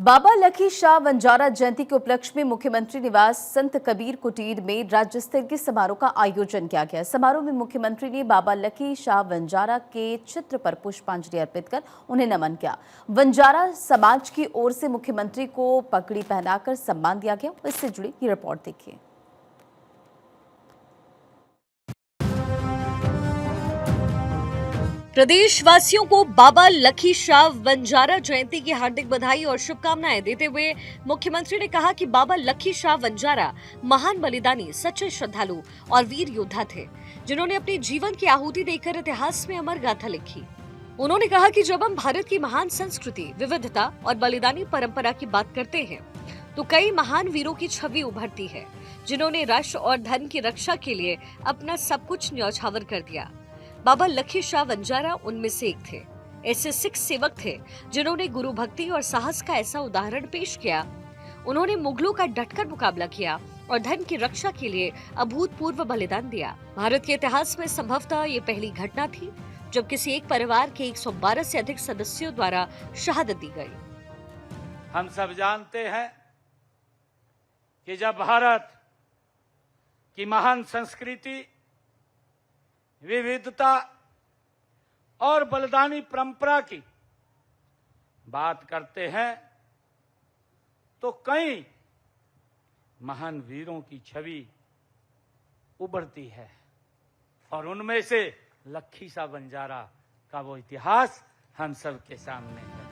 बाबा लखी शाह वंजारा जयंती के उपलक्ष्य में मुख्यमंत्री निवास संत कबीर कुटीर में राज्य स्तरीय समारोह का आयोजन किया गया। समारोह में मुख्यमंत्री ने बाबा लखी शाह वंजारा के चित्र पर पुष्पांजलि अर्पित कर उन्हें नमन किया। वंजारा समाज की ओर से मुख्यमंत्री को पगड़ी पहनाकर सम्मान दिया गया। इससे जुड़ी ये रिपोर्ट देखिए। प्रदेशवासियों को बाबा लखी शाह वंजारा जयंती की हार्दिक बधाई और शुभकामनाएं देते हुए मुख्यमंत्री ने कहा कि बाबा लखी शाह वंजारा महान बलिदानी, सच्चे श्रद्धालु और वीर योद्धा थे, जिन्होंने अपने जीवन की आहुति देकर इतिहास में अमर गाथा लिखी। उन्होंने कहा कि जब हम भारत की महान संस्कृति, विविधता और बलिदानी परंपरा की बात करते हैं तो कई महान वीरों की छवि उभरती है, जिन्होंने राष्ट्र और धर्म की रक्षा के लिए अपना सब कुछ न्यौछावर कर दिया। बाबा लखी शाह वंजारा उनमें से एक थे। ऐसे सिख सेवक थे जिन्होंने गुरु भक्ति और साहस का ऐसा उदाहरण पेश किया। उन्होंने मुगलों का डटकर मुकाबला किया और धर्म की रक्षा के लिए अभूतपूर्व बलिदान दिया। भारत के इतिहास में संभवतः ये पहली घटना थी जब किसी एक परिवार के 112 से अधिक सदस्यों द्वारा शहादत दी गई। हम सब जानते हैं कि जब भारत की महान संस्कृति, विविधता और बलिदानी परंपरा की बात करते हैं तो कई महान वीरों की छवि उभरती है और उनमें से लखी शाह वंजारा का वो इतिहास हम सब के सामने है।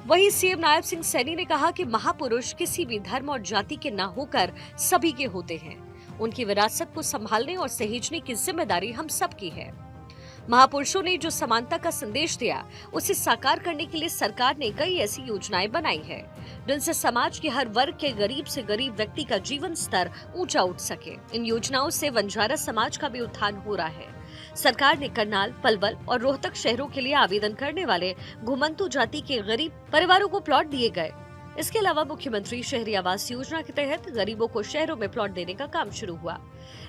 वहीं सीएम नायब सिंह सैनी ने कहा कि महापुरुष किसी भी धर्म और जाति के न होकर सभी के होते हैं। उनकी विरासत को संभालने और सहेजने की जिम्मेदारी हम सब की है। महापुरुषों ने जो समानता का संदेश दिया, उसे साकार करने के लिए सरकार ने कई ऐसी योजनाएं बनाई है, जिनसे समाज के हर वर्ग के गरीब से गरीब व्यक्ति का जीवन स्तर ऊंचा उठ सके। इन योजनाओं से वंजारा समाज का भी उत्थान हो रहा है। सरकार ने करनाल, पलवल और रोहतक शहरों के लिए आवेदन करने वाले घुमंतु जाति के गरीब परिवारों को प्लॉट दिए गए। इसके अलावा मुख्यमंत्री शहरी आवास योजना के तहत गरीबों को शहरों में प्लॉट देने का काम शुरू हुआ।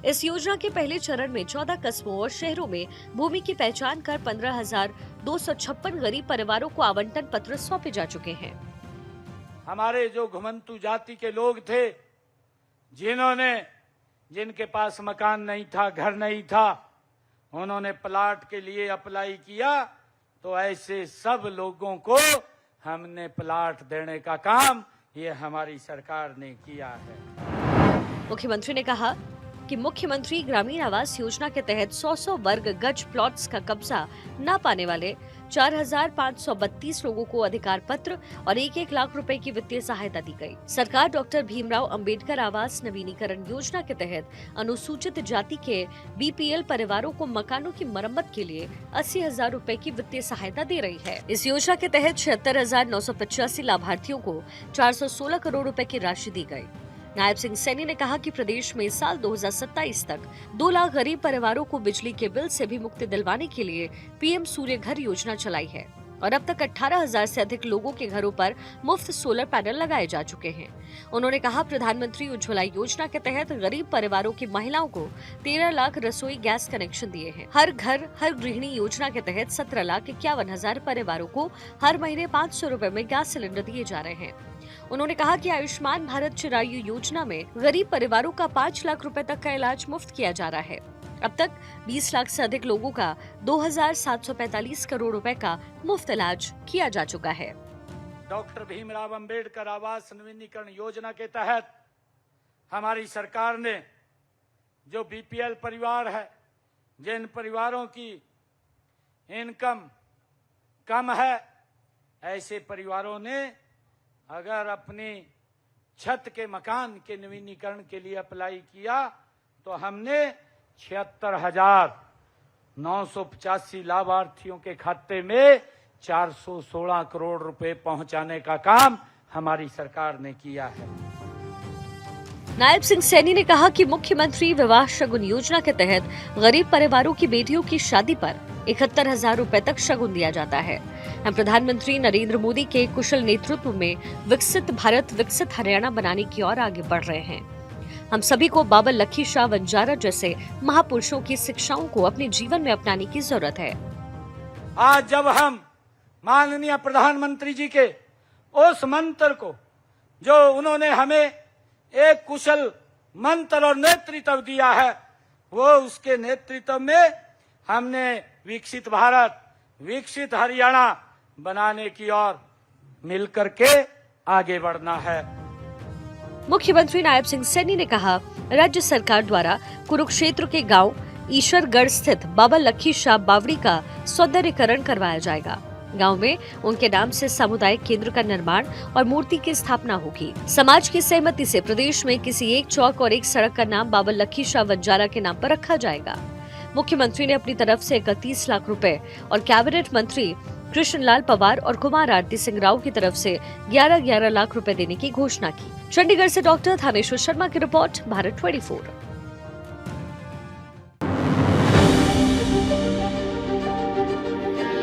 इस योजना के पहले चरण में 14 कस्बों और शहरों में भूमि की पहचान कर 15,256 गरीब परिवारों को आवंटन पत्र सौंपे जा चुके हैं। हमारे जो घुमंतु जाति के लोग थे, जिनके पास मकान नहीं था, घर नहीं था, उन्होंने प्लाट के लिए अप्लाई किया, तो ऐसे सब लोगों को हमने प्लाट देने का काम ये हमारी सरकार ने किया है। मुख्यमंत्री ने कहा कि मुख्यमंत्री ग्रामीण आवास योजना के तहत 100 वर्ग गज प्लॉट्स का कब्जा न पाने वाले 4,532 लोगों को अधिकार पत्र और 1-1 लाख रुपए की वित्तीय सहायता दी गई। सरकार डॉक्टर भीमराव अंबेडकर आवास नवीनीकरण योजना के तहत अनुसूचित जाति के बीपीएल परिवारों को मकानों की मरम्मत के लिए 80,000 रुपए की वित्तीय सहायता दे रही है। इस योजना के तहत 76,985 लाभार्थियों को 416 करोड़ रुपए की राशि दी गई। नायब सिंह सैनी ने कहा कि प्रदेश में साल 2027 तक 2 लाख गरीब परिवारों को बिजली के बिल से भी मुक्ति दिलवाने के लिए पीएम सूर्य घर योजना चलाई है और अब तक 18,000 से अधिक लोगों के घरों पर मुफ्त सोलर पैनल लगाए जा चुके हैं। उन्होंने कहा, प्रधानमंत्री उज्ज्वला योजना के तहत गरीब परिवारों की महिलाओं को 13 लाख रसोई गैस कनेक्शन दिए हैं। हर घर हर गृहिणी योजना के तहत 17,51,000 परिवारों को हर महीने 500 रुपए में गैस सिलेंडर दिए जा रहे हैं। उन्होंने कहा कि आयुष्मान भारत चिरायु योजना में गरीब परिवारों का 5 लाख रुपए तक का इलाज मुफ्त किया जा रहा है। अब तक 20 लाख से अधिक लोगों का 2,745 करोड़ रुपए का मुफ्त इलाज किया जा चुका है। डॉक्टर भीमराव अंबेडकर आवास नवीनीकरण योजना के तहत हमारी सरकार ने जो बीपीएल परिवार है, जिन परिवारों की इनकम कम है, ऐसे परिवारों ने अगर अपनी छत के मकान के नवीनीकरण के लिए अप्लाई किया तो हमने 76,985 लाभार्थियों के खाते में 416 करोड़ रुपए पहुंचाने का काम हमारी सरकार ने किया है। नायब सिंह सैनी ने कहा कि मुख्यमंत्री विवाह शगुन योजना के तहत गरीब परिवारों की बेटियों की शादी पर 71,000 रुपए तक शगुन दिया जाता है। हम प्रधानमंत्री नरेंद्र मोदी के कुशल नेतृत्व में विकसित भारत, विकसित हरियाणा बनाने की ओर आगे बढ़ रहे हैं। हम सभी को बाबा लखी शाह वंजारा जैसे महापुरुषों की शिक्षाओं को अपने जीवन में अपनाने की जरूरत है। आज जब हम माननीय प्रधानमंत्री जी के उस मंत्र को जो उन्होंने हमें एक कुशल मंत्र और नेतृत्व दिया है, वो उसके नेतृत्व में हमने विकसित भारत, विकसित हरियाणा बनाने की ओर मिलकर के आगे बढ़ना है। मुख्यमंत्री नायब सिंह सैनी ने कहा, राज्य सरकार द्वारा कुरुक्षेत्र के गांव ईश्वरगढ़ स्थित बाबा लखी शाह बावड़ी का सौंदर्यीकरण करवाया जाएगा। गांव में उनके नाम से सामुदायिक केंद्र का निर्माण और मूर्ति की स्थापना होगी। समाज की सहमति से प्रदेश में किसी एक चौक और एक सड़क का नाम बाबा लखी शाह वंजारा के नाम पर रखा जाएगा। मुख्यमंत्री ने अपनी तरफ से 31 लाख रुपए और कैबिनेट मंत्री कृष्णलाल पवार और कुमार आरती सिंह राव की तरफ से 11-11 लाख रुपए देने की घोषणा की। चंडीगढ़ से डॉक्टर थानेश्वर शर्मा की रिपोर्ट, भारत 24।